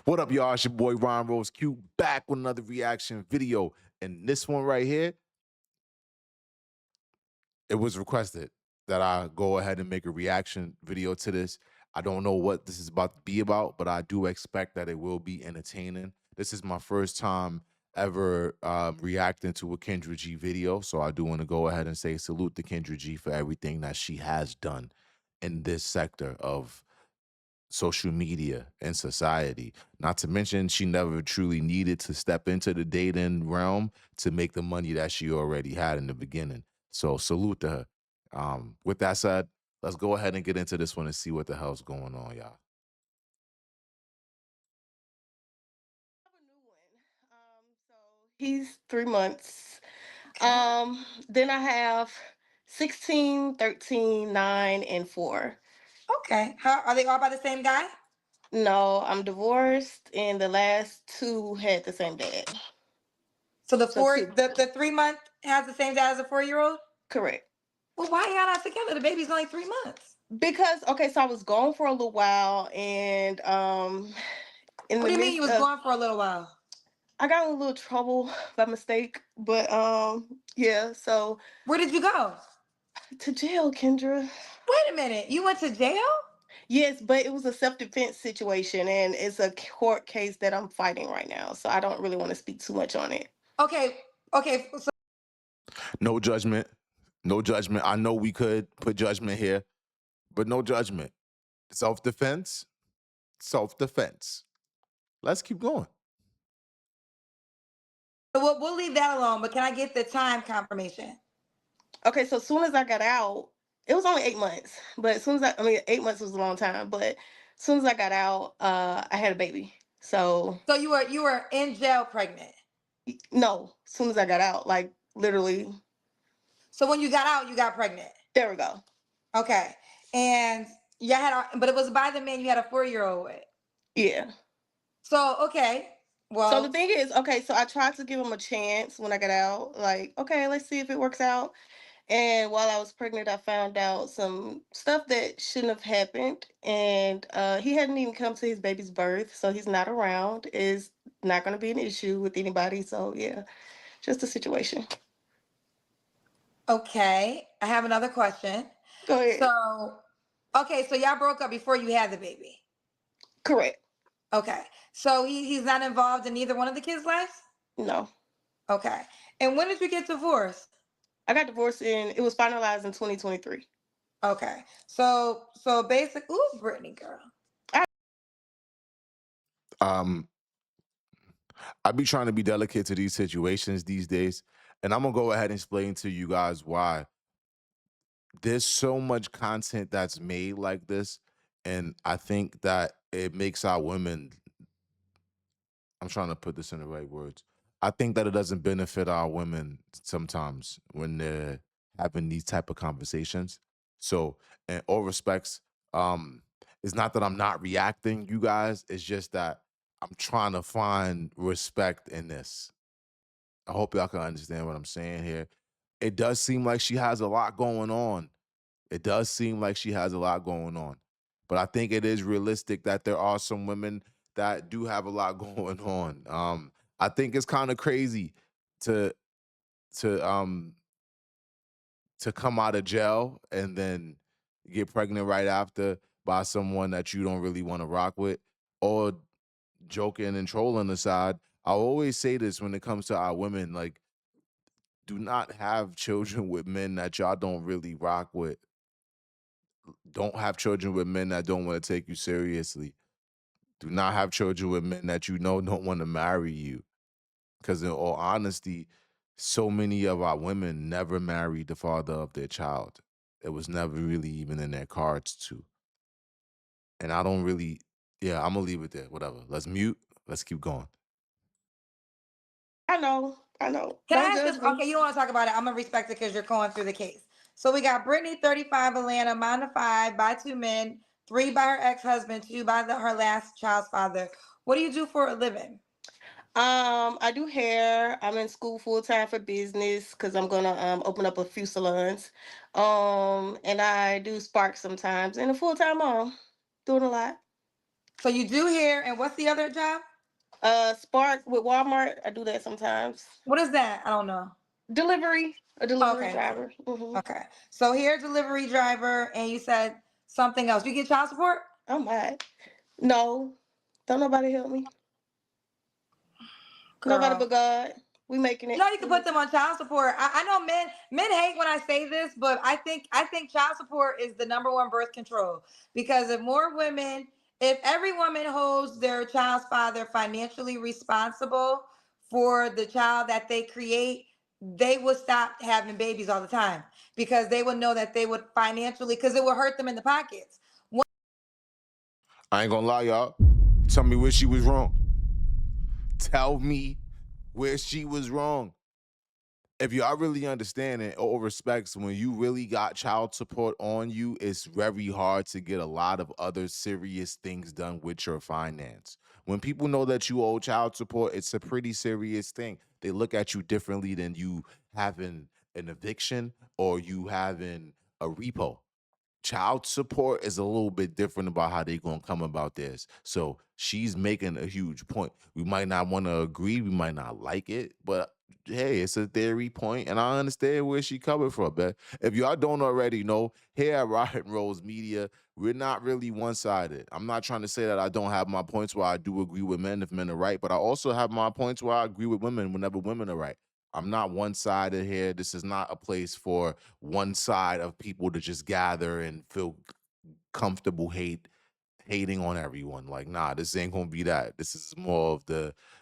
What up, y'all? It's your boy RottenRoseQ back with another reaction video. And this one right here, it was requested that I go ahead and make a reaction video to this. I don't know what this is about to be about, but I do expect that it will be entertaining. This is my first time ever reacting to a Kendra G video. So I do want to go ahead and say salute to Kendra G for everything that she has done in this sector of social media and society. Not to mention, she never truly needed to step into the dating realm to make the money that she already had in the beginning. So salute to her. With that said, let's go ahead and get into this one and see what the hell's going on, y'all. Have a new one. So he's 3 months. Okay. Then I have 16, 13, 9, and 4. Okay. How are they all by the same guy? No, I'm divorced, and the last two had the same dad. So the So four, two. the 3 month has the same dad as a 4-year-old. Correct. Well, why y'all not together? The baby's only 3 months. Because okay, so I was gone for a little while, and in What the do you mean you midst was of gone for a little while? I got in a little trouble by mistake, but yeah, so Where did you go? to jail, Kendra. Wait a minute. You went to jail? Yes, but it was a self-defense situation, and it's a court case that I'm fighting right now, so I don't really want to speak too much on it. Okay. Okay. So No judgment. No judgment. I know we could put judgment here, but no judgment. Self defense. Self defense. Let's keep going. we'll leave that alone. But can I get the time confirmation? Okay, so as soon as I got out, it was only 8 months, but as soon as I mean, 8 months was a long time, but as soon as I got out, I had a baby. So So you were in jail pregnant. no, as soon as I got out, like literally, So when you got out, you got pregnant. there we go. Okay. And you had, but it was by the man you had a 4-year-old with. Yeah. So okay. So the Well, thing is, okay, so I tried to give him a chance when I got out, like, okay, let's see if it works out. And while I was pregnant, I found out some stuff that shouldn't have happened. And he hadn't even come to his baby's birth, so he's not around. Is not going to be an issue with anybody. So yeah, just a situation. okay. I have another question. Go ahead. So, okay, so y'all broke up before you had the baby. Correct. Okay. So he's not involved in either one of the kids' lives? No, Okay. And when did you get divorced? I got divorced in. It was finalized in 2023. Okay. So basic ooh, Brittany girl. Um, I be trying to be delicate to these situations these days, and I'm gonna go ahead and explain to you guys why. There's so much content that's made like this, and I think that it makes our women. I'm trying to put this in the right words. I think that it doesn't benefit our women sometimes when they're having these type of conversations. So, in all respects, um, it's not that I'm not reacting, you guys. It's just that I'm trying to find respect in this. I hope y'all can understand what I'm saying here. It does seem like she has a lot going on. It does seem like she has a lot going on. But I think it is realistic that there are some women that do have a lot going on. I think it's kind of crazy to to um to come out of jail and then get pregnant right after by someone that you don't really want to rock with. Or joking and trolling aside, I always say this when it comes to our women, like, do not have children with men that y'all don't really rock with. Don't have children with men that don't want to take you seriously. Do not have children with men that you know don't want to marry you. Because in all honesty, so many of our women never married the father of their child. It was never really even in their cards to. And I don't really, yeah, I'm gonna leave it there. Whatever. Let's mute. Let's keep going. I know. I know. Can Don't I ask judge this? me. Okay, you don't want to talk about it. I'm gonna respect it because you're going through the case. So we got Brittany, 35, Atlanta, mine to 5, by 2 men, 3 by her ex-husband, 2 by her last child's father. What do you do for a living? I do hair. I'm in school full time for business because I'm gonna open up a few salons. And I do spark sometimes, and a full time mom, doing a lot. So you do hair, and what's the other job? Spark with Walmart. I do that sometimes. What is that? I don't know. A delivery Okay. driver. Okay. So hair delivery driver, and you said something else. You get child support? Oh my. No. Don't nobody help me. Nobody Girl. but God. We making it. No, you can put them on child support. I know men hate when I say this, but I think child support is the number one birth control, because if every woman holds their child's father financially responsible for the child that they create, they would stop having babies all the time, because they would know that they would financially, because it would hurt them in the pockets. I ain't gonna lie, y'all. Tell me where she was wrong. Tell me where she was wrong. If y'all really understand it or respects, when you really got child support on you, it's very hard to get a lot of other serious things done with your finance. When people know that you owe child support, it's a pretty serious thing. They look at you differently than you having an eviction or you having a repo. Child support is a little bit different about how they gonna come about this. So she's making a huge point. We might not want to agree, we might not like it, but hey, it's a theory point, and I understand where she coming from, man. If y'all don't already know, here at Rotten Rose Media, we're not really one-sided. I'm not trying to say that I don't have my points where I do agree with men if men are right, but I also have my points where I agree with women whenever women are right. I'm not one-sided here. This is not a place for one side of people to just gather and feel comfortable hating on everyone. Like, nah, this ain't gonna be that. This is more of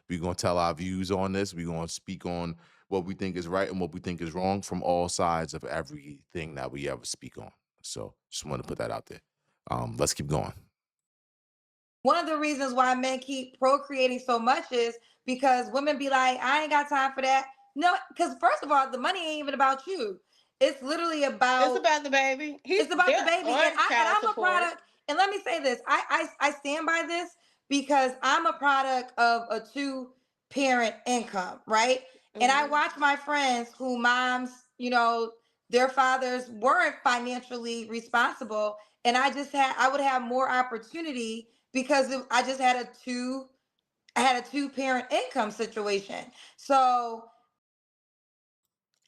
we're gonna tell our views on this. We're gonna speak on what we think is right and what we think is wrong from all sides of everything that we ever speak on. So just want to put that out there. Let's keep going. One of the reasons why men keep procreating so much is because women be like, I ain't got time for that. No, because first of all, the money ain't even about you. It's literally about It's about the baby. it's about the They're baby. on child I'm a support. product. And let me say this. I stand by this because I'm a product of a two-parent income, right? And I watch my friends who moms, their fathers weren't financially responsible. And I would have more opportunity because I just had I had a two-parent income situation. So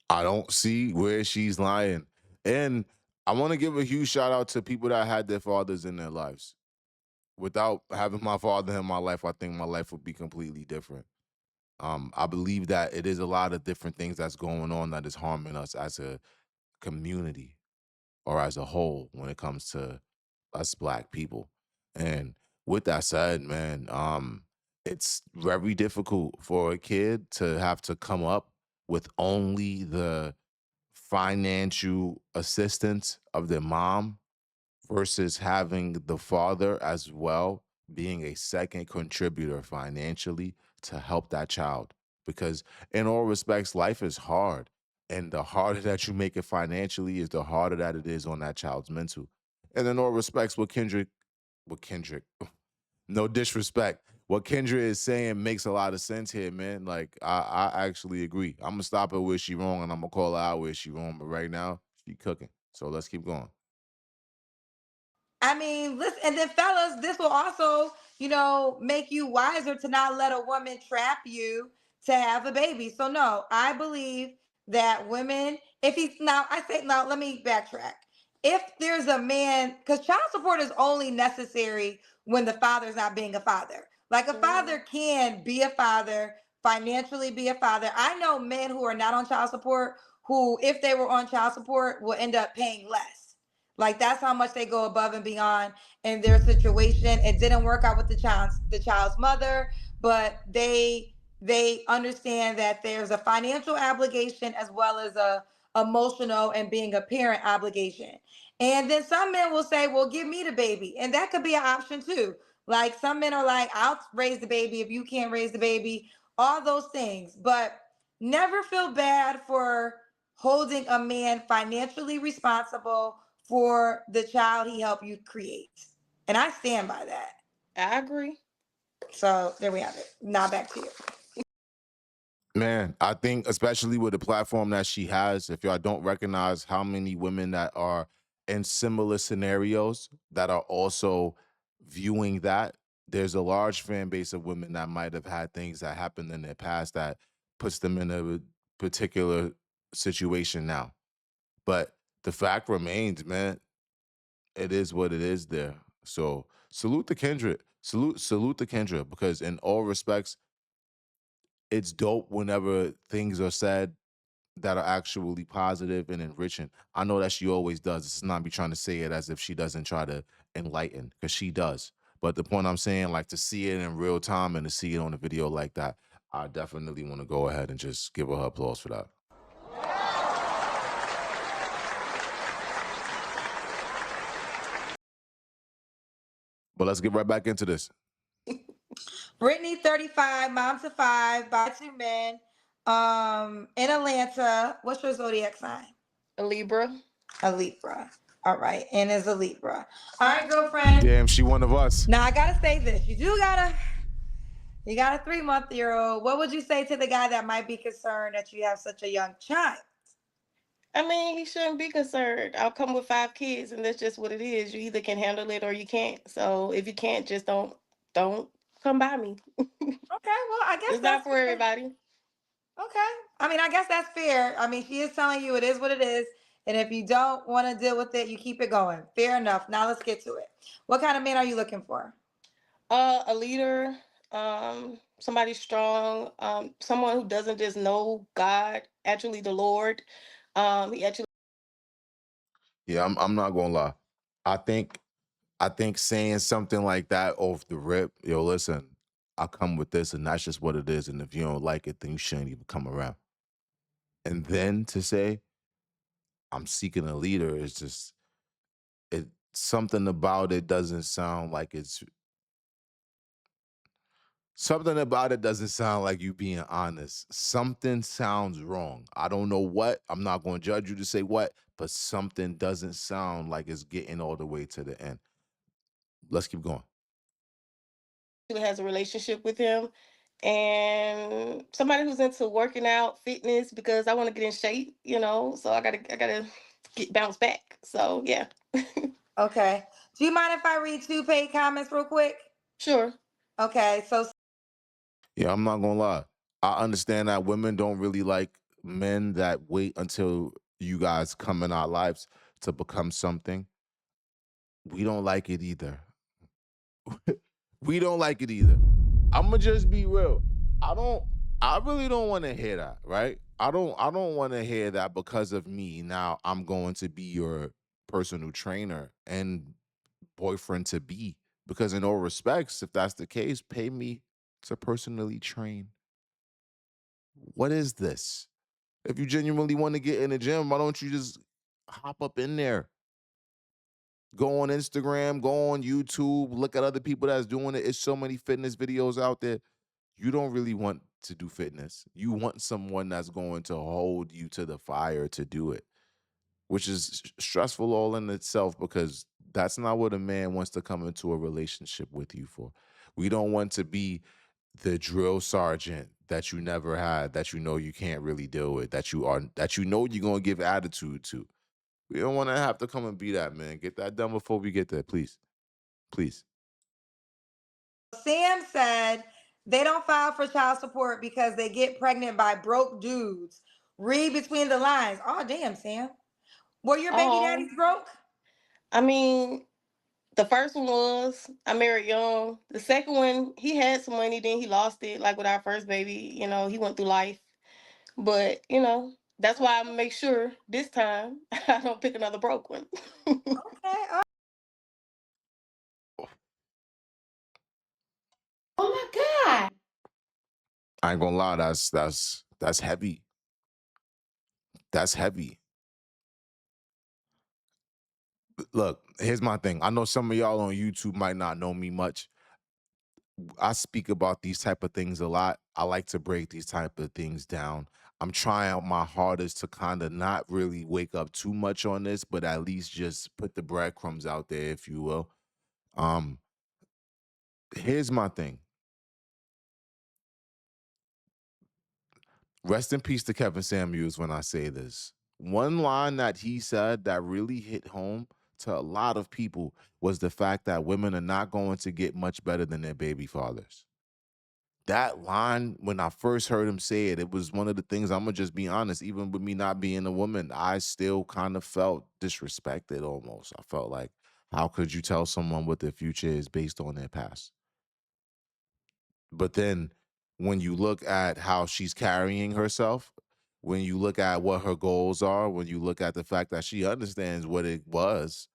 I don't see where she's lying. And I want to give a huge shout out to people that had their fathers in their lives. Without having my father in my life, I think my life would be completely different. I believe that it is a lot of different things that's going on that is harming us as a community or as a whole when it comes to us black people. And with that said, man, it's very difficult for a kid to have to come up with only the financial assistance of their mom versus having the father as well being a second contributor financially to help that child. Because in all respects, life is hard. And the harder that you make it financially is the harder that it is on that child's mental. And in all respects, what Kendrick, no disrespect. What Kendra is saying makes a lot of sense here, man. Like, I actually agree. I'm gonna stop her where she wrong and I'm gonna call her out where she wrong. But right now, she cooking. So let's keep going. I mean, listen, and then fellas, this will also, make you wiser to not let a woman trap you to have a baby. So no, I believe that women, if he's now, I say now, let me backtrack. If there's a man, because child support is only necessary when the father's not being a father. Like a father can be a father, financially be a father. I know men who are not on child support who, if they were on child support, will end up paying less. Like that's how much they go above and beyond in their situation. It didn't work out with the child's mother, but they understand that there's a financial obligation as well as a emotional and being a parent obligation. And then some men will say, "Well, give me the baby," and that could be an option too. Like some men are like, "I'll raise the baby if you can't raise the baby." All those things, but never feel bad for holding a man financially responsible for the child he helped you create. And I stand by that. I agree. So there we have it. Now back to you. Man, I think especially with the platform that she has, if y'all don't recognize how many women that are in similar scenarios that are also viewing that there's a large fan base of women that might have had things that happened in their past that puts them in a particular situation now. But the fact remains, man, it is what it is there. So salute to Kendra. Salute to Kendra, because in all respects, it's dope whenever things are said that are actually positive and enriching. I know that she always does. This is not me trying to say it as if she doesn't try to enlighten, because she does. But the point I'm saying, like, to see it in real time and to see it on a video like that, I definitely want to go ahead and just give her applause for that. But let's get right back into this. Brittany, 35, mom to five, by two men, in Atlanta. What's your zodiac sign? A Libra. A Libra. All right, and is a Libra. All right, girlfriend. Damn, she one of us. Now I gotta say this. You got a 3-month-old. What would you say to the guy that might be concerned that you have such a young child? I mean, he shouldn't be concerned. I'll come with 5 kids, and that's just what it is. You either can handle it or you can't. So if you can't, just don't come by me. Okay, well, I guess It's that's not for fair. everybody. Okay. I mean, I guess that's fair. I mean, she is telling you it is what it is. And if you don't want to deal with it, you keep it going. Fair enough. Now let's get to it. What kind of man are you looking for? A leader, somebody strong, someone who doesn't just know God, actually the Lord. He actually Yeah, I'm not gonna lie. I think saying something like that off the rip, yo, listen, I come with this and that's just what it is. And if you don't like it, then you shouldn't even come around. And then to say, I'm seeking a leader is just it something about it doesn't sound like it's something about it doesn't sound like you being honest. Something sounds wrong. I don't know what. I'm not going to judge you to say what, but something doesn't sound like it's getting all the way to the end. Let's keep going. has a relationship with him, and somebody who's into working out, fitness, because I want to get in shape, so I gotta get bounce back. So yeah. Okay. Do you mind if I read 2 paid comments real quick? Sure. Okay. So Yeah, I'm not gonna lie. I understand that women don't really like men that wait until you guys come in our lives to become something. We don't like it either. We don't like it either. I'ma just be real. I don't I really don't want to hear that, right? I don't want to hear that because of me. Now I'm going to be your personal trainer and boyfriend to be. Because in all respects, if that's the case, pay me to personally train. What is this? If you genuinely want to get in the gym, why don't you just hop up in there? Go on Instagram, go on YouTube, look at other people that's doing it. It's so many fitness videos out there. You don't really want to do fitness. You want someone that's going to hold you to the fire to do it, which is stressful all in itself, because that's not what a man wants to come into a relationship with you for. We don't want to be the drill sergeant that you never had, that you know you can't really deal with, that you know you're gonna give attitude to. We don't want to have to come and be that man. Get that done before we get there, please. Please. Sam said they don't file for child support because they get pregnant by broke dudes. Read between the lines. Oh, damn, Sam. Were your baby Oh, daddies broke? I mean, the first one was I married young. The second one, he had some money, then he lost it, like with our first baby. He went through life. But, that's why I make sure this time I don't pick another broke one. Okay. Oh my God. I ain't gonna lie, that's heavy. That's heavy. Look, here's my thing. I know some of y'all on YouTube might not know me much. I speak about these type of things a lot. I like to break these type of things down. I'm trying my hardest to kind of not really wake up too much on this, but at least just put the breadcrumbs out there, if you will. Um, Here's my thing. Rest in peace to Kevin Samuels when I say this. One line that he said that really hit home to a lot of people was the fact that women are not going to get much better than their baby fathers. That line, when I first heard him say it, it was one of the things, I'm gonna just be honest, even with me not being a woman, I still kind of felt disrespected almost. I felt like, how could you tell someone what their future is based on their past? But then when you look at how she's carrying herself, when you look at what her goals are, when you look at the fact that she understands what it was,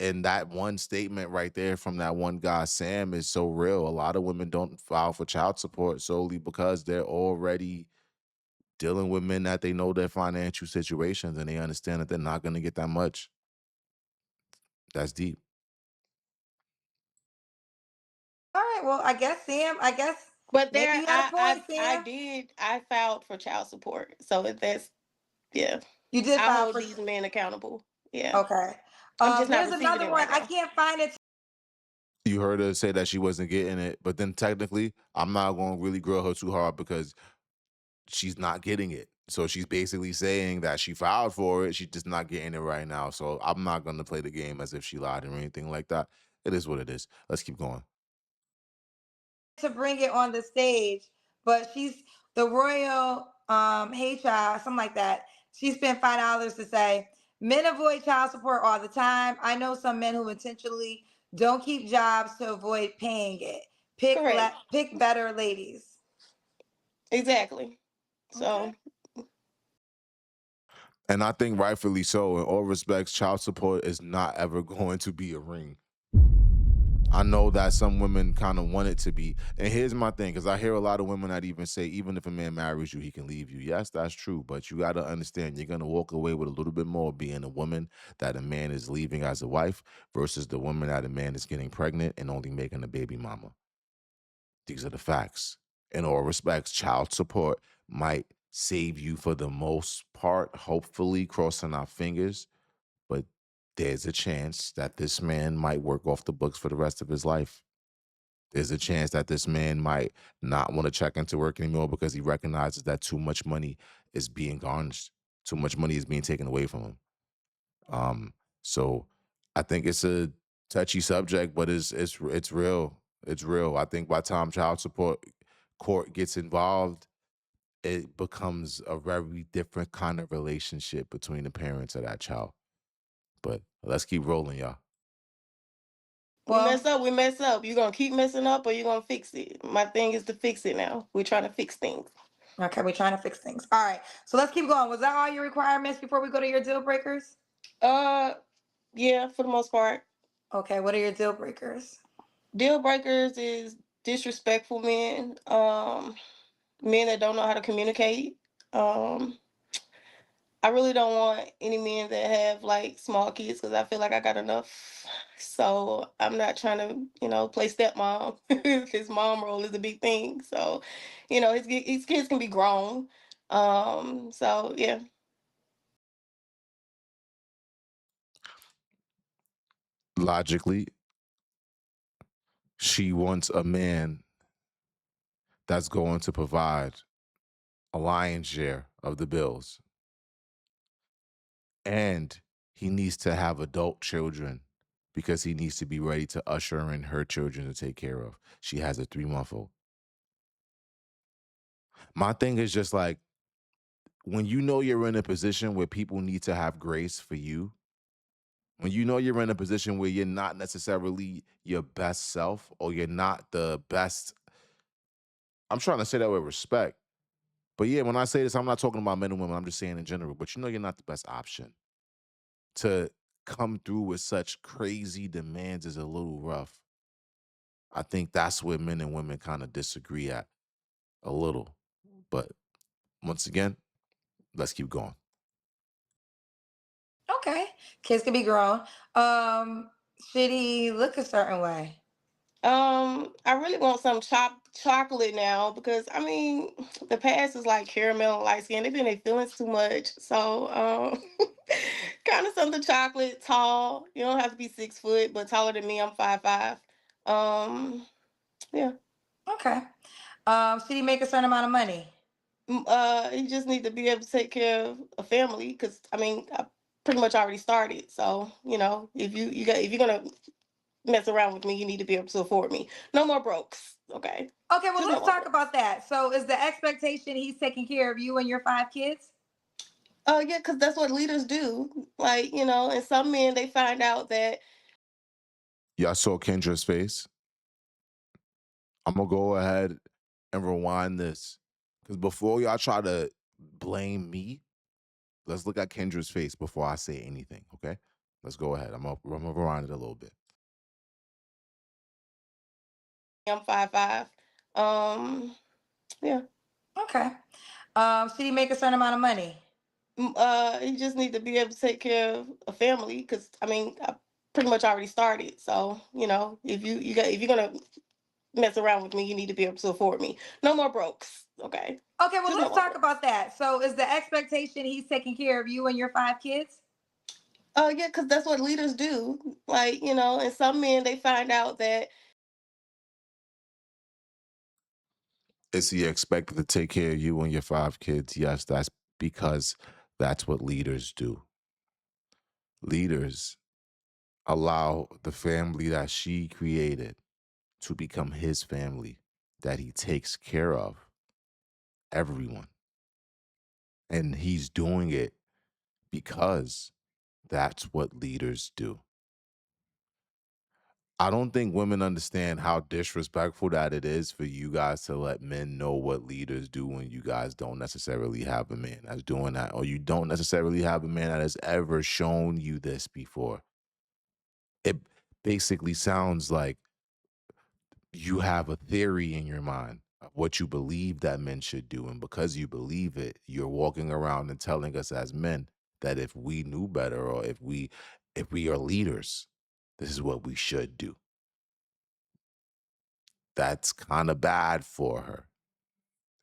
and that one statement right there from that one guy, Sam, is so real. A lot of women don't file for child support solely because they're already dealing with men that they know their financial situations and they understand that they're not going to get that much. That's deep. All right. Well, I guess Sam. I guess But maybe there, you got a point, Sam. I filed for child support, so that's yeah. You did I file hold for. these men accountable. Yeah, Okay. I'm just not There's receiving another it one. right I now. can't find it. You heard her say that she wasn't getting it, but then technically, I'm not going to really grill her too hard because she's not getting it. So she's basically saying that she filed for it, she's just not getting it right now. So I'm not going to play the game as if she lied or anything like that. It is what it is. Let's keep going. To bring it on the stage, but she's the royal hey child, something like that. She spent $5 to say men avoid child support all the time. I know some men who intentionally don't keep jobs to avoid paying it. Correct. Pick better ladies. Exactly. Okay. So And I think rightfully so. In all respects, child support is not ever going to be a ring. I know that some women kind of want it to be. And here's my thing, because I hear a lot of women that even say, even if a man marries you, he can leave you. Yes, that's true. But you got to understand, you're going to walk away with a little bit more being a woman that a man is leaving as a wife versus the woman that a man is getting pregnant and only making a baby mama. These are the facts. In all respects, child support might save you for the most part, hopefully, crossing our fingers. But there's a chance that this man might work off the books for the rest of his life. There's a chance that this man might not want to check into work anymore because he recognizes that too much money is being garnished. Too much money is being taken away from him. Um, so I think it's a touchy subject, but it's real. It's real. I think by the time child support court gets involved, it becomes a very different kind of relationship between the parents of that child. But let's keep rolling, y'all. we Well, mess up, we mess up. You gonna keep messing up, or you gonna fix it? My thing is to fix it now. We're trying to fix things. okay, we're trying to fix things. All right. So let's keep going. Was that all your requirements before we go to your deal breakers? Uh, yeah, for the most part. Okay, what are your deal breakers? Deal breakers is disrespectful men. Men that don't know how to communicate. Um, I really don't want any men that have like small kids because I feel like I got enough. So I'm not trying to, play stepmom. His mom role is a big thing. So, his kids can be grown. So yeah. Logically, she wants a man that's going to provide a lion's share of the bills. And he needs to have adult children because he needs to be ready to usher in her children to take care of. She has a 3-month-old. My thing is just like, when you know you're in a position where people need to have grace for you, when you know you're in a position where you're not necessarily your best self or you're not the best, I'm trying to say that with respect. But yeah, when I say this, I'm not talking about men and women, I'm just saying in general. But you know you're not the best option. To come through with such crazy demands is a little rough. I think that's where men and women kind of disagree at a little. But once again, let's keep going. Okay. Kids can be grown. Should he look a certain way? I really want some chocolate now because the past is like caramel and light skin. They've been their feelings too much. So kind of something chocolate, tall. You don't have to be 6 foot, but taller than me. I'm 5'5". Yeah. Okay. Should he make a certain amount of money? He just need to be able to take care of a family because pretty much already started. So, if you're gonna mess around with me, you need to be able to afford me. No more brokes. Okay. Okay, well, Just no let's more talk brokes. about that. So, is the expectation he's taking care of you and your 5 kids? Yeah, because that's what leaders do. Like, and some men, they find out that Y'all saw Kendra's face. I'm gonna go ahead and rewind this because before y'all try to blame me, let's look at Kendra's face before I say anything. Okay, let's go ahead. I'm gonna rewind it a little bit. I'm 5'5". Yeah. Okay. Should he make a certain amount of money? You just need to be able to take care of a family because I pretty much already started. So, if you're gonna mess around with me, you need to be able to afford me. No more brokes. Okay. Okay, well, Just no let's more talk brokes. about that. So, is the expectation he's taking care of you and your 5 kids? Yeah, because that's what leaders do. Like, and some men, they find out that Is he expected to take care of you and your 5 kids? Yes, that's because that's what leaders do. Leaders allow the family that she created to become his family, that he takes care of everyone. And he's doing it because that's what leaders do. I don't think women understand how disrespectful that it is for you guys to let men know what leaders do when you guys don't necessarily have a man that's doing that, or you don't necessarily have a man that has ever shown you this before. It basically sounds like you have a theory in your mind of what you believe that men should do. And because you believe it, you're walking around and telling us as men that if we knew better or if we are leaders, this is what we should do. That's kind of bad for her.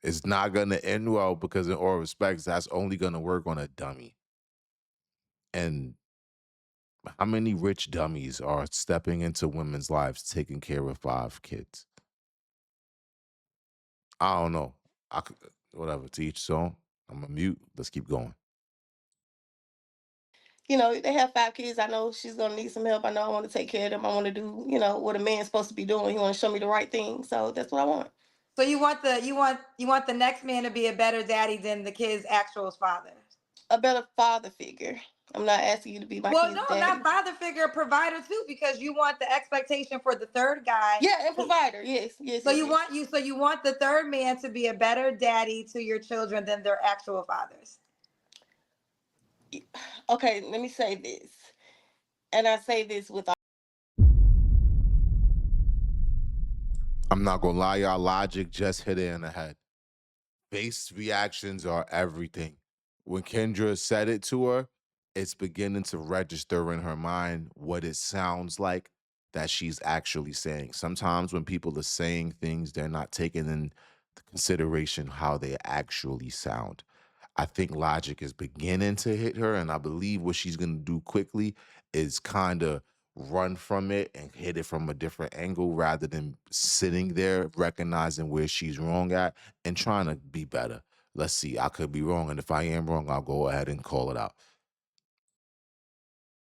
It's not going to end well because, in all respects, that's only going to work on a dummy. And how many rich dummies are stepping into women's lives taking care of 5 kids? I don't know. I could, whatever, to each his own. I'm a mute. Let's keep going. they have 5 kids. I know she's gonna need some help. I know I want to take care of them. I want to do, what a man's supposed to be doing. He want to show me the right thing. So that's what I want. So you want the next man to be a better daddy than the kid's actual father. A better father figure. I'm not asking you to be my Well, kid's no, not daddy. father figure, provider too, because you want the expectation for the third guy. Yeah, and provider. Yes, yes, So yes, you yes. want you so you want the third man to be a better daddy to your children than their actual fathers. Okay, let me say this, and I say this with I'm not going to lie, y'all. Logic just hit it in the head. Face reactions are everything. When Kendra said it to her, it's beginning to register in her mind what it sounds like that she's actually saying. Sometimes when people are saying things, they're not taking into consideration how they actually sound. I think logic is beginning to hit her, and I believe what she's going to do quickly is kind of run from it and hit it from a different angle rather than sitting there recognizing where she's wrong at and trying to be better. Let's see, I could be wrong, and if I am wrong, I'll go ahead and call it out.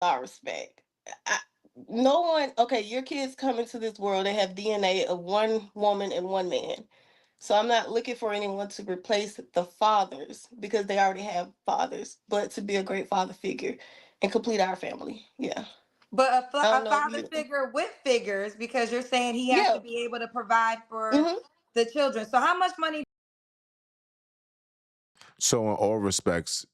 all respect. I, no one. Okay, your kids come into this world. They have DNA of one woman and one man. So I'm not looking for anyone to replace the fathers because they already have fathers, but to be a great father figure and complete our family. Yeah. But I a don't know if father you. figure with figures, because you're saying he has Yeah. to be able to provide for Hmm. the children. So how much money? So, in all respects,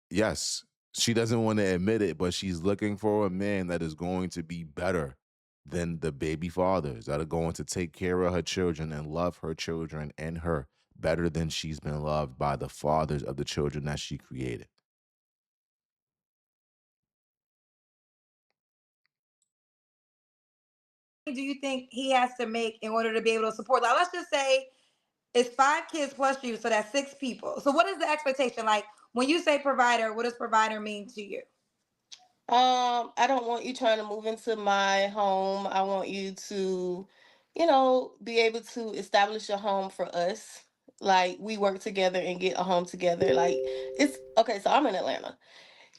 yes, she doesn't want to admit it, but she's looking for a man that is going to be better than the baby fathers, that are going to take care of her children and love her children and her better than she's been loved by the fathers of the children that she created. Do you think he has to make in order to be able to support? Like, let's just say it's 5 kids plus you, so that's 6 people. So what is the expectation? Like when you say provider, what does provider mean to you? I don't want you trying to move into my home. I want you to, be able to establish a home for us. Like we work together and get a home together. Like it's okay. So I'm in Atlanta.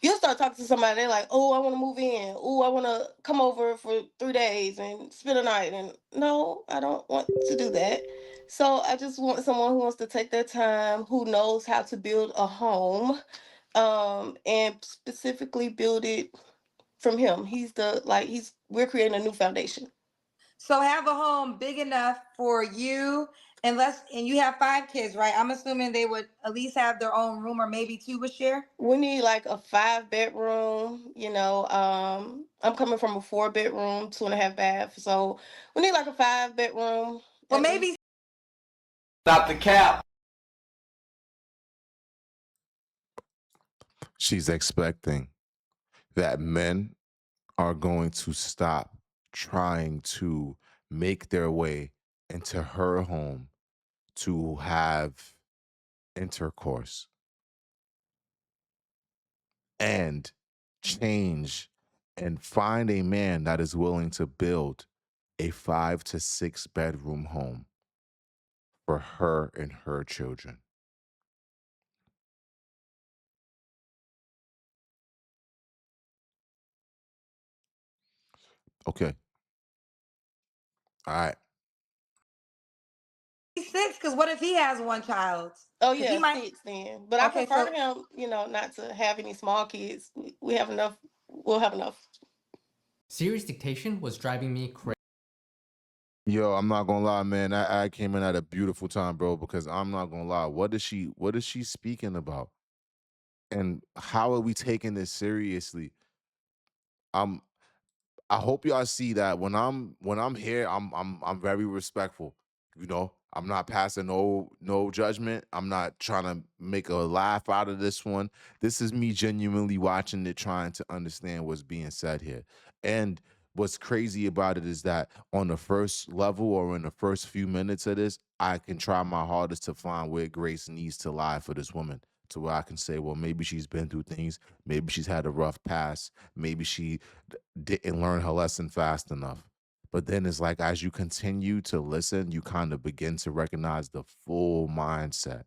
You'll start talking to somebody, they're like, oh, I want to move in. Oh, I want to come over for 3 days and spend a night. And no, I don't want to do that. So I just want someone who wants to take their time, who knows how to build a home, and specifically build it from him. We're creating a new foundation. So have a home big enough for you, and you have 5 kids, right? I'm assuming they would at least have their own room, or maybe 2 would share. We need like a 5 bedroom, I'm coming from a 4 bedroom, 2.5 bath. So we need like a 5 bedroom. Well, at maybe least. Stop the cap. She's expecting that men are going to stop trying to make their way into her home to have intercourse and change and find a man that is willing to build a 5 to 6 bedroom home for her and her children. Okay. All right. 6, because what if he has one child? Oh 'Cause he yeah, might. 6 then. But I Okay, prefer so him, not to have any small kids. We have enough. We'll have enough. Serious dictation was driving me crazy. Yo, I'm not gonna lie, man. I came in at a beautiful time, bro, because I'm not gonna lie. What is she speaking about? And how are we taking this seriously? I'm I hope y'all see that when I'm here, I'm very respectful. I'm not passing no judgment. I'm not trying to make a laugh out of this one. This is me genuinely watching it, trying to understand what's being said here. And what's crazy about it is that on the first level or in the first few minutes of this, I can try my hardest to find where grace needs to lie for this woman. To where I can say, well, maybe she's been through things, maybe she's had a rough past, maybe she didn't learn her lesson fast enough. But then it's like as you continue to listen, you kind of begin to recognize the full mindset.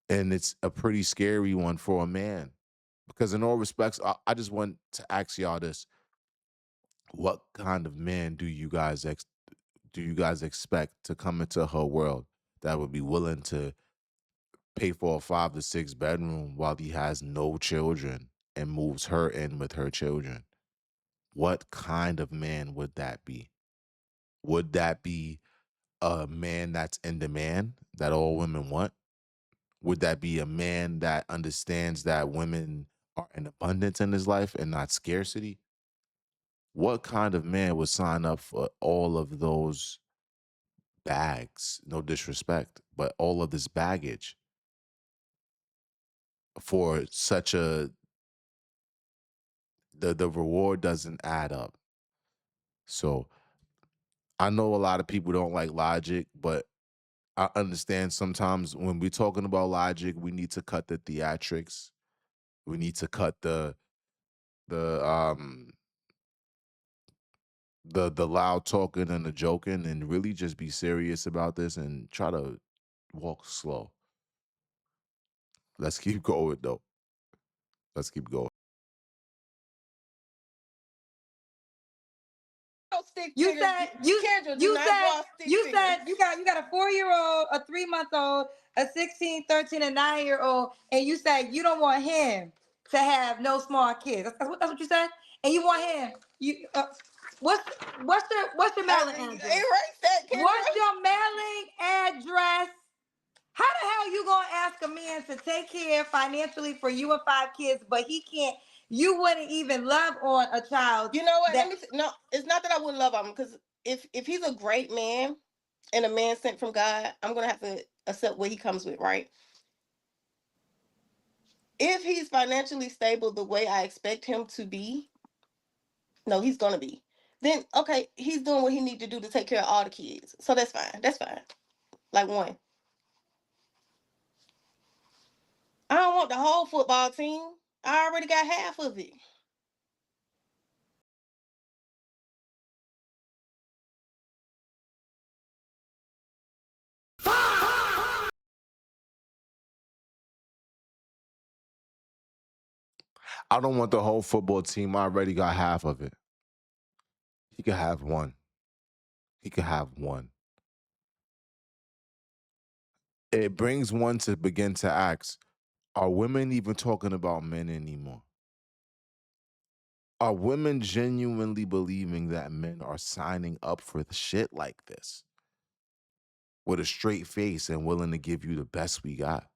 And it's a pretty scary one for a man. Because in all respects, I just want to ask y'all this. What kind of man do you guys expect to come into her world that would be willing to pay for a 5 to 6 bedroom while he has no children and moves her in with her children? What kind of man would that be? Would that be a man that's in demand that all women want? Would that be a man that understands that women are in abundance in his life and not scarcity? What kind of man would sign up for all of those bags? No disrespect, but all of this baggage for such the reward doesn't add up. So I know a lot of people don't like logic, but I understand sometimes when we're talking about logic, we need to cut the theatrics. We need to cut the um the loud talking and the joking and really just be serious about this and try to walk slow. Let's keep going though. Let's keep going. Stick you figures. said you Kendra, do you not said draw stick you figures. said you got a 4-year-old, a 3-month-old, a 16, 13, and 9-year-old, and you said you don't want him to have no small kids. That's what you said, and you want him. What's your mailing address? Erase that, Kendra. What's your mailing address? How the hell you gonna ask a man to take care financially for you and 5 kids, but he can't? You wouldn't even love on a child. You know what? No, it's not that I wouldn't love him, because if he's a great man and a man sent from God, I'm gonna have to accept what he comes with, right? If he's financially stable the way I expect him to be, no, he's gonna be. Then okay, he's doing what he needs to do to take care of all the kids, so that's fine. That's fine. Like one, I don't want the whole football team. I already got half of it. I don't want the whole football team. I already got half of it. He could have one. He could have one. It brings one to begin to ask, are women even talking about men anymore? Are women genuinely believing that men are signing up for the shit like this with a straight face and willing to give you the best we got?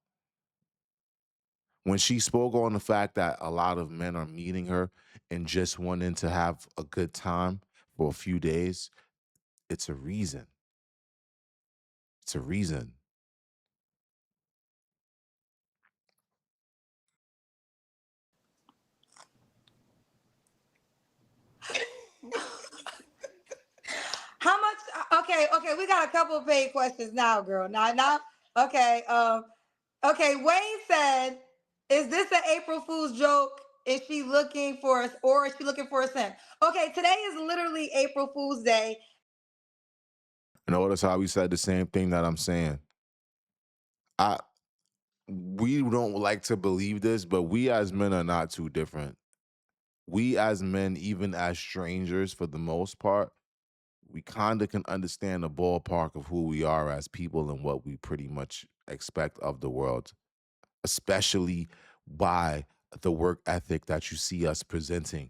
When she spoke on the fact that a lot of men are meeting her and just wanting to have a good time for a few days, it's a reason. It's a reason. How much? Okay, we got a couple of paid questions now, girl. Now, okay. Okay, Wayne said, "Is this an April Fool's joke? Is she looking for us, or is she looking for a simp?" Okay, today is literally April Fool's Day. Notice how we said the same thing that I'm saying. We don't like to believe this, but we as men are not too different. We as men, even as strangers for the most part, we kind of can understand the ballpark of who we are as people and what we pretty much expect of the world, especially by the work ethic that you see us presenting.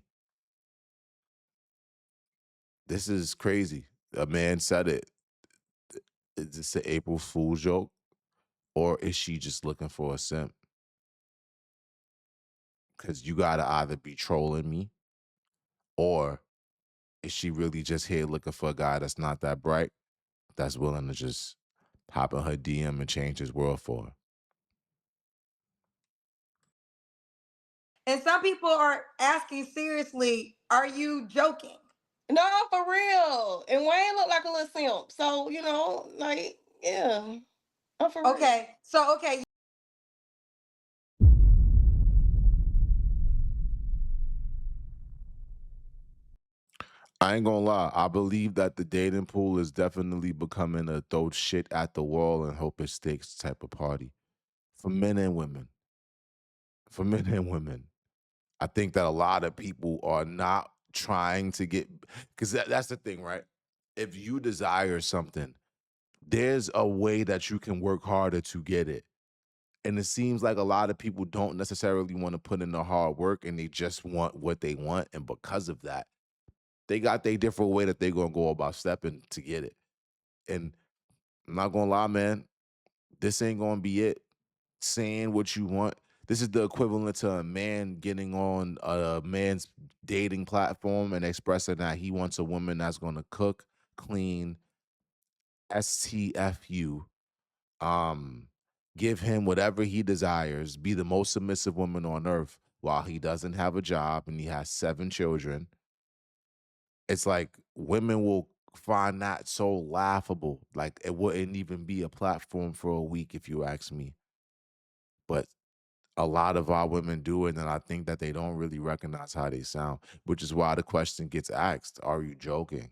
This is crazy. A man said it. Is this an April Fool's joke? Or is she just looking for a simp? Because you got to either be trolling me, or is she really just here looking for a guy that's not that bright, that's willing to just hop in her DM and change his world for her? And some people are asking seriously, "Are you joking?" No, for real. And Wayne looked like a little simp. So, like, yeah. I'm for real. Okay, so okay. I ain't gonna lie. I believe that the dating pool is definitely becoming a throw shit at the wall and hope it sticks type of party for men and women. For men and women. I think that a lot of people are not trying to get, because that's the thing, right? If you desire something, there's a way that you can work harder to get it. And it seems like a lot of people don't necessarily want to put in the hard work and they just want what they want. And because of that, they got their different way that they're going to go about stepping to get it. And I'm not going to lie, man, this ain't going to be it. Saying what you want. This is the equivalent to a man getting on a man's dating platform and expressing that he wants a woman that's going to cook, clean, STFU, um, give him whatever he desires, be the most submissive woman on earth while he doesn't have a job and he has 7 children. It's like women will find that so laughable. Like it wouldn't even be a platform for a week if you ask me. But a lot of our women do it, and I think that they don't really recognize how they sound, which is why the question gets asked, are you joking?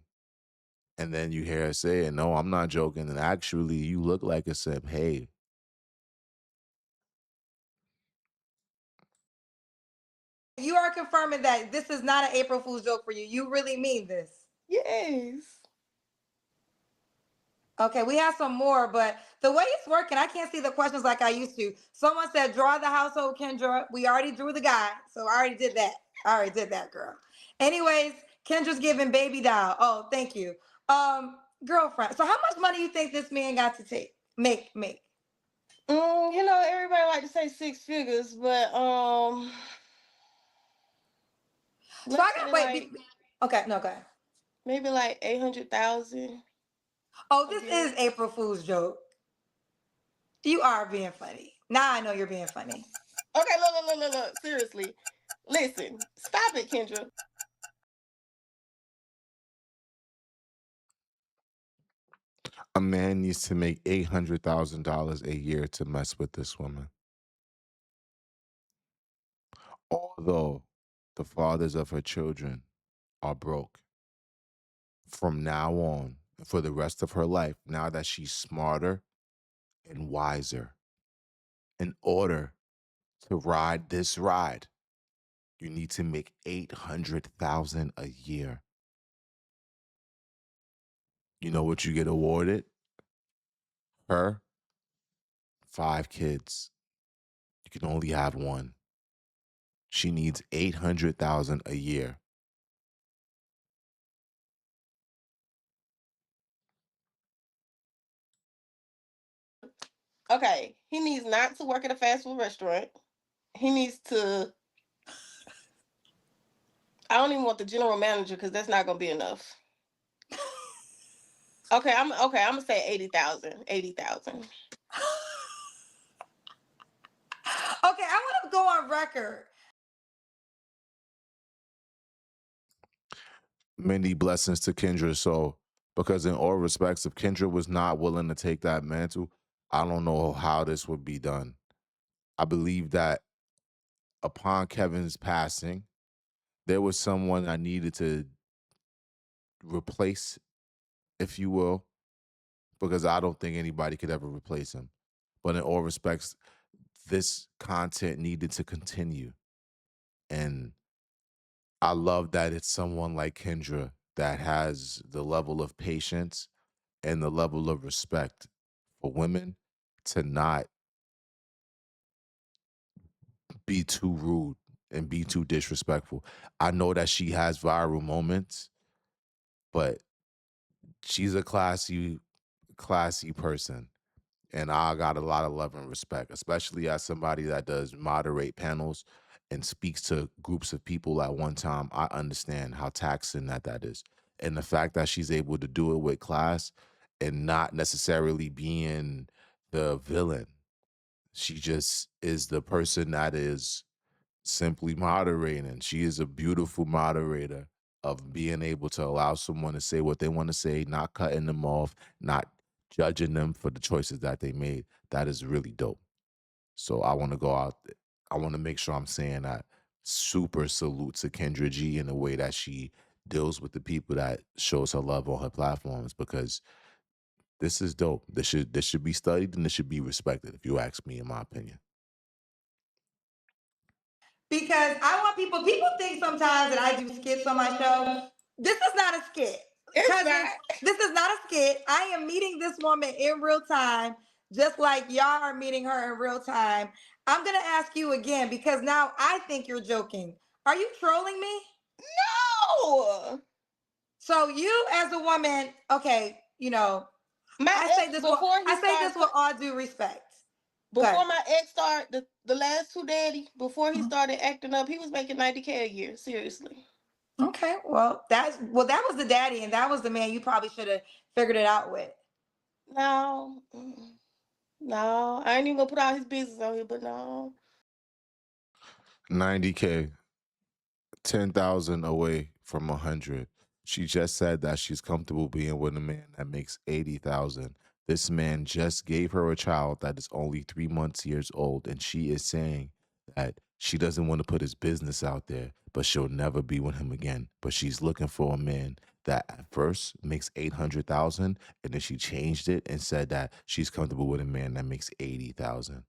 And then you hear her say, no, I'm not joking. And actually, you look like a simp. Hey, You are confirming that this is not an April Fool's joke for you. You really mean this. Yes. Okay, we have some more, but the way it's working, I can't see the questions like I used to. Someone said, "Draw the household, Kendra." We already drew the guy, so I already did that. I already did that, girl. Anyways, Kendra's giving baby doll. Oh, thank you. Girlfriend. So how much money you think this man got to make? Everybody like to say 6 figures, but So let's I say got like okay, no, go ahead. maybe like 800,000 Oh, a this year. is April Fool's joke. You are being funny. Now I know you're being funny. Okay, look. Seriously. Listen, stop it, Kendra. a man needs to make $800,000 a year to mess with this woman. Although the fathers of her children are broke, from now on, for the rest of her life, now that she's smarter and wiser, in order to ride this ride, You need to make $800,000 a year. You know what you get awarded? Her 5 kids. You can only have one. She needs $800,000 a year. Okay, he needs not to work at a fast food restaurant. He needs to. I don't even want the general manager because that's not gonna be enough. Okay, I'm gonna say 80,000. 80,000. Okay, I want to go on record. Many blessings to Kendra. So, because in all respects, if Kendra was not willing to take that mantle, I don't know how this would be done. I believe that upon Kevin's passing, there was someone I needed to replace, if you will, because I don't think anybody could ever replace him. But in all respects, this content needed to continue. And I love that it's someone like Kendra that has the level of patience and the level of respect for women to not be too rude and be too disrespectful. I know that she has viral moments, but she's a classy person. And I got a lot of love and respect, especially as somebody that does moderate panels and speaks to groups of people at one time. I understand how taxing that is. And the fact that she's able to do it with class and not necessarily being the villain. She just is the person that is simply moderating. She is a beautiful moderator of being able to allow someone to say what they want to say, not cutting them off, not judging them for the choices that they made. That is really dope. So I want to go out. I want to make sure I'm saying that super salute to Kendra G in the way that she deals with the people that shows her love on her platforms, because this is dope. This should be studied and this should be respected, if you ask me, in my opinion. Because I want people think sometimes that I do skits on my show. This is not a skit. It's Cousins, not. this is not a skit. I am meeting this woman in real time, just like y'all are meeting her in real time. I'm going to ask you again because now I think you're joking. Are you trolling me? No. So you as a woman, okay, you know, I say this with all due respect. Before my ex started, the last two daddy, before he started acting up, he was making 90K a year. Seriously. Okay, well that was the daddy, and that was the man you probably should have figured it out with. No, no, I ain't even gonna put all his business on here, but no. 90K, 10,000 away from 100. She just said that she's comfortable being with a man that makes 80,000. This man just gave her a child that is only 3 months years old, and she is saying that she doesn't want to put his business out there, but she'll never be with him again. But she's looking for a man that at first makes 800,000, and then she changed it and said that she's comfortable with a man that makes 80,000.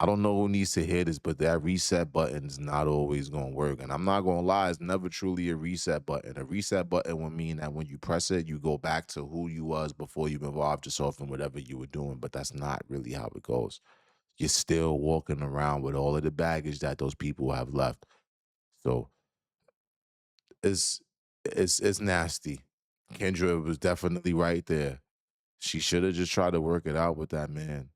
I don't know who needs to hear this, but that reset button is not always going to work. And I'm not going to lie, it's never truly a reset button. A reset button would mean that when you press it, you go back to who you was before you involved yourself in whatever you were doing. But that's not really how it goes. You're still walking around with all of the baggage that those people have left. So it's nasty. Kendra was definitely right there. She should have just tried to work it out with that man.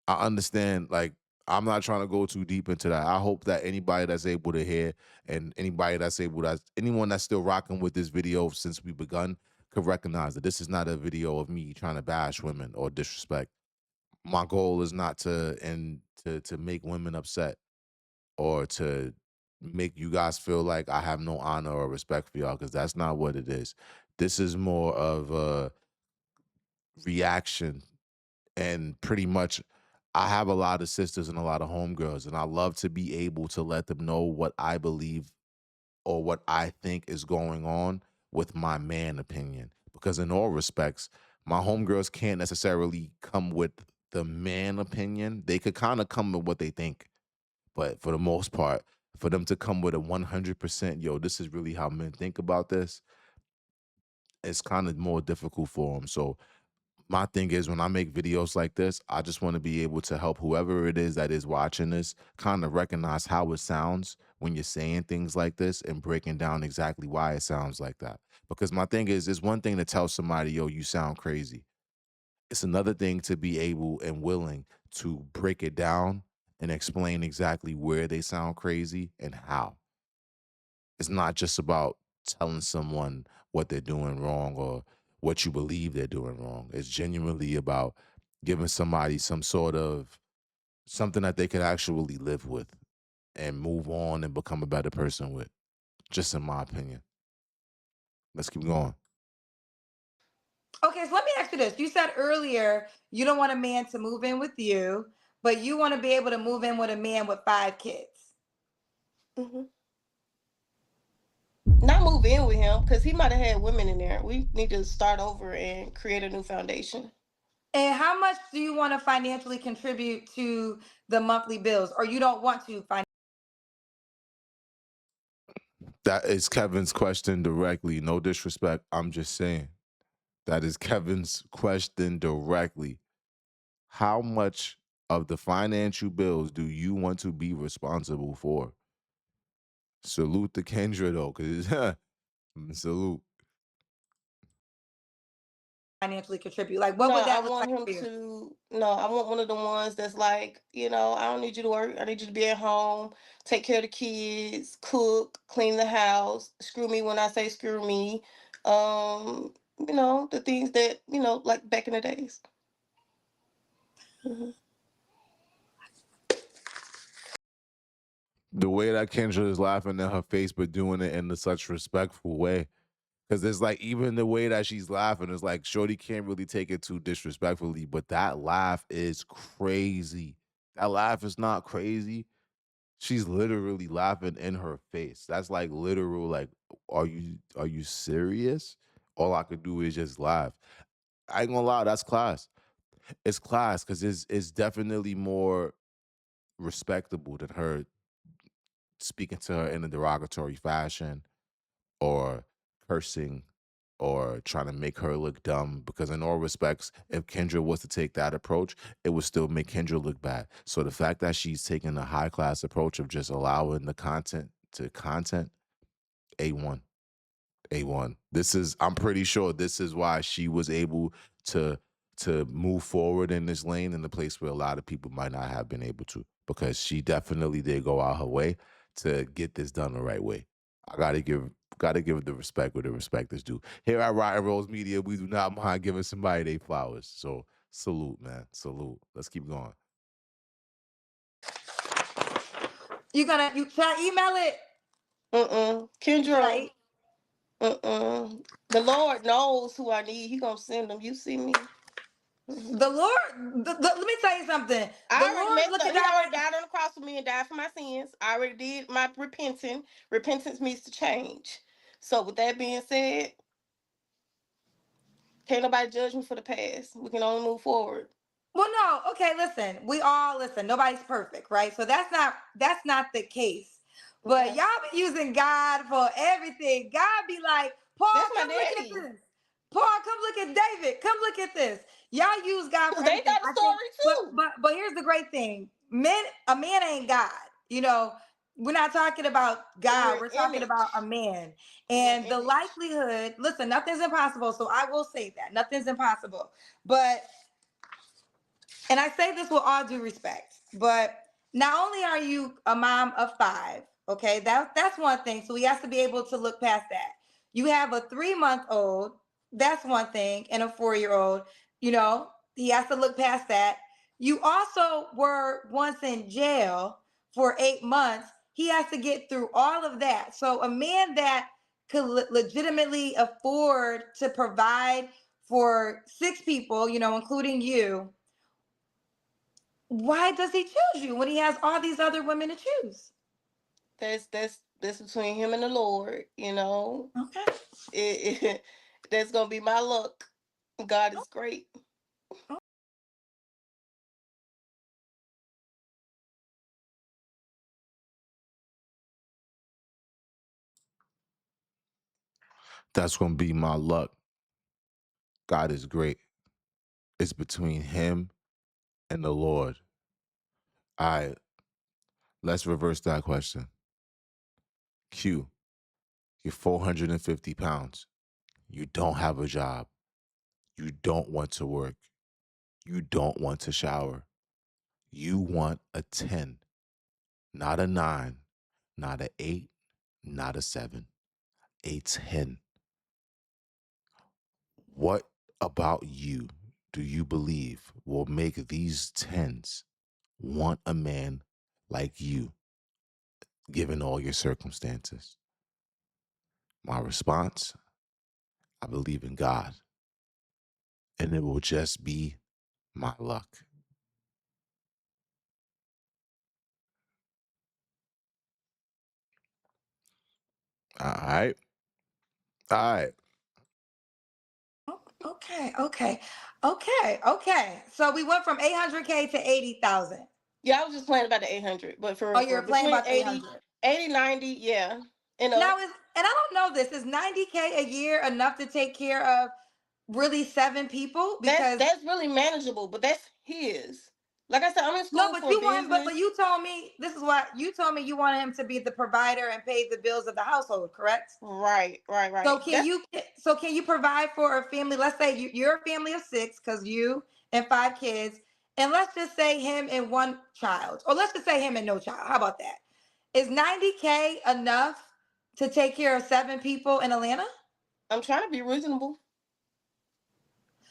I understand, like, I'm not trying to go too deep into that. I hope that anybody that's able to hear and anyone that's still rocking with this video since we begun could recognize that this is not a video of me trying to bash women or disrespect. My goal is not to make women upset or to make you guys feel like I have no honor or respect for y'all, because that's not what it is. This is more of a reaction. And pretty much, I have a lot of sisters and a lot of homegirls, and I love to be able to let them know what I believe or what I think is going on with my man opinion. Because in all respects, my homegirls can't necessarily come with the man opinion. They could kind of come with what they think. But for the most part, for them to come with a 100%, yo, this is really how men think about this, it's kind of more difficult for them. So my thing is, when I make videos like this, I just want to be able to help whoever it is that is watching this kind of recognize how it sounds when you're saying things like this and breaking down exactly why it sounds like that. Because my thing is, it's one thing to tell somebody, yo, you sound crazy. It's another thing to be able and willing to break it down and explain exactly where they sound crazy and how. It's not just about telling someone what they're doing wrong or what you believe they're doing wrong. It's genuinely about giving somebody some sort of something that they could actually live with and move on and become a better person with. Just in my opinion. Let's keep going. Okay, so let me ask you this. You said earlier you don't want a man to move in with you, but you want to be able to move in with a man with 5 kids. Hmm. Not move in with him because he might have had women in there. We need to start over and create a new foundation. And how much do you want to financially contribute to the monthly bills, or you don't want to That is Kevin's question directly. No disrespect. I'm just saying. That is Kevin's question directly. How much of the financial bills do you want to be responsible for? Salute to Kendra though, because salute. financially contribute? Like, what No, would I that look want like him for you? to. No, I want one of the ones that's like, I don't need you to work. I need you to be at home, take care of the kids, cook, clean the house, screw me when I say screw me. The things that, like back in the days. Hmm. The way that Kendra is laughing in her face, but doing it in a such respectful way. Because it's like, even the way that she's laughing is like, Shorty can't really take it too disrespectfully, but that laugh is crazy. That laugh is not crazy. She's literally laughing in her face. That's like literal, like, are you serious? All I could do is just laugh. I ain't gonna lie, that's class. It's class because it's definitely more respectable than her speaking to her in a derogatory fashion or cursing or trying to make her look dumb. Because in all respects, if Kendra was to take that approach, it would still make Kendra look bad. So the fact that she's taking a high class approach of just allowing the content to content, A1. A1. I'm pretty sure this is why she was able to move forward in this lane in the place where a lot of people might not have been able to, because she definitely did go out her way to get this done the right way. I gotta give the respect where the respect is due. Here at Rotten Rose Media, we do not mind giving somebody their flowers. So salute, man. Salute. Let's keep going. Should I email it? Should Kendra, I? the Lord knows who I need. He gonna send them. You see me? Mhm. The Lord, let me tell you something. The I already Lord's messed looking up. He down already right. died on the cross for me and died for my sins. I already did my repenting. Repentance means to change. So with that being said, can't nobody judge me for the past. We can only move forward. Well, no, okay, listen. We all listen. Nobody's perfect, right? So that's not the case. But Okay. y'all be using God for everything. God be like, Paul, That's my come look at daddy. this. Paul, come look at David. Come look at this. Y'all use God for Cause they everything. got a I think, story but too. but but here's the great thing. A man ain't God. You know, we're not talking about We're God. an We're talking about a image. man. We're an And the image. likelihood, listen, nothing's impossible. So I will say that. Nothing's impossible. But and I say this with all due respect, but not only are you a mom of 5, okay, that's one thing. So he has to be able to look past that. You have a 3-month-old, that's one thing, and a 4-year-old, he has to look past that. You also were once in jail for 8 months. He has to get through all of that. So a man that could legitimately afford to provide for 6 people, including you, why does he choose you when he has all these other women to choose? That's between him and the Lord. Okay. That's gonna be my luck. God is great. That's going to be my luck. God is great. It's between him and the Lord. All right, let's reverse that question. Q, you're 450 pounds. You don't have a job. You don't want to work. You don't want to shower. You want a 10, not a 9, not a 8, not a 7, a 10. What about you do you believe will make these 10s want a man like you, given all your circumstances? My response, I believe in God, and it will just be my luck. All right. All right. Okay. So we went from 800K to 80,000. Yeah, I was just playing about the 800, but for Oh, real, you're playing between about the 800. 80, 90, yeah. And Now and I don't know this, is 90K a year enough to take care of really 7 people? Because that's really manageable, but that's his. Like I said, I'm in no, school but for you want him, but business. you told me, this is what you told me, you want him to be the provider and pay the bills of the household, correct? Right. So can you provide for a family? Let's say you're a family of 6, because you and 5 kids, and let's just say him and 1 child, or let's just say him and no child. How about that? Is 90K enough to take care of 7 people in Atlanta? I'm trying to be reasonable.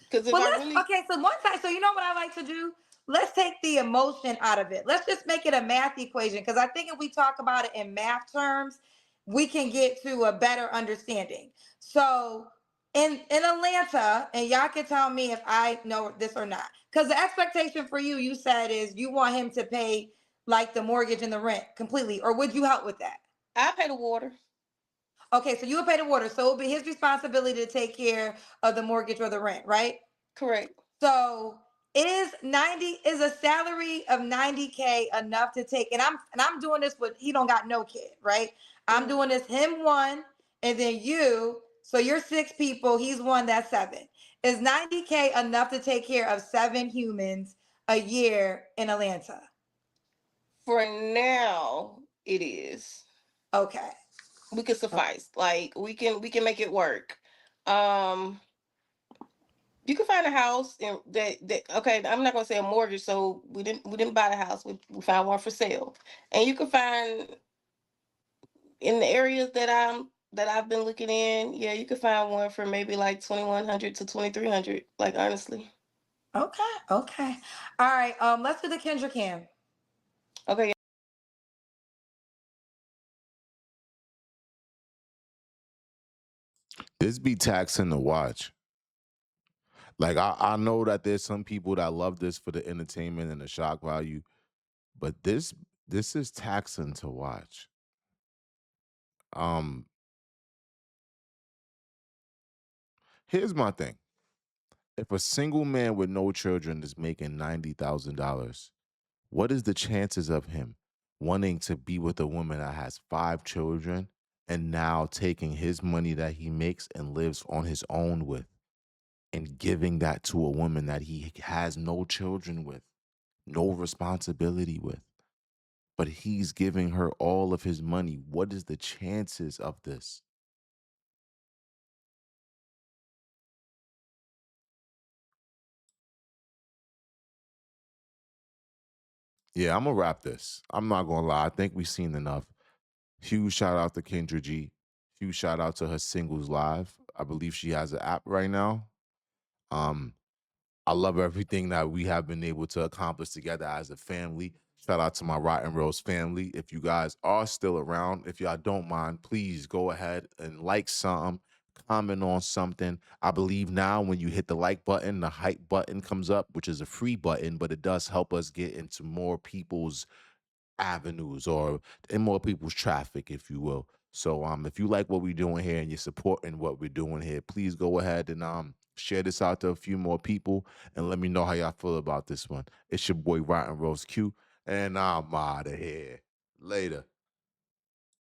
Because if Well, I really so one time, so you know what I like to do? Let's take the emotion out of it. Let's just make it a math equation, because I think if we talk about it in math terms, we can get to a better understanding. So in Atlanta, and y'all can tell me if I know this or not, because the expectation for you said, is you want him to pay like the mortgage and the rent completely, or would you help with that? I pay the water. Okay, so you would pay the water, so it would be his responsibility to take care of the mortgage or the rent, right? Correct. So is a salary of 90K enough to take? And I'm doing this with, he don't got no kid, right? I'm doing this him 1, and then you. So you're 6 people. He's 1. That's 7. Is 90K enough to take care of 7 humans a year in Atlanta? For now, it is. Okay. We can suffice. Like we can make it work. Um you can find a house in that okay, I'm not gonna say a mortgage, so we didn't buy the house. We found one for sale. And you can find in the areas that I've been looking in, yeah, you can find one for maybe like 2,100 to 2,300. Like honestly. Okay. All right. Let's do the Kendra Cam. Okay. This be taxing to watch. Like I know that there's some people that love this for the entertainment and the shock value, but this is taxing to watch. Um, Here's my thing. If a single man with no children is making $90,000, what is the chances of him wanting to be with a woman that has 5 children and now taking his money that he makes and lives on his own with and giving that to a woman that he has no children with, no responsibility with, but he's giving her all of his money? What is the chances of this? Yeah, I'm gonna wrap this. I'm not gonna lie. I think we've seen enough. Huge shout out to Kendra G. Huge shout out to her singles live. I believe she has an app right now. Um, I love everything that we have been able to accomplish together as a family. Shout out to my Rotten Rose family. If you guys are still around, if y'all don't mind, please go ahead and like something, comment on something. I believe now when you hit the like button, the hype button comes up, which is a free button, but it does help us get into more people's avenues or in more people's traffic, if you will. So if you like what we're doing here and you're supporting what we're doing here, please go ahead and share this out to a few more people and let me know how y'all feel about this one. It's your boy RottenRoseQ, and I'm out of here. Later.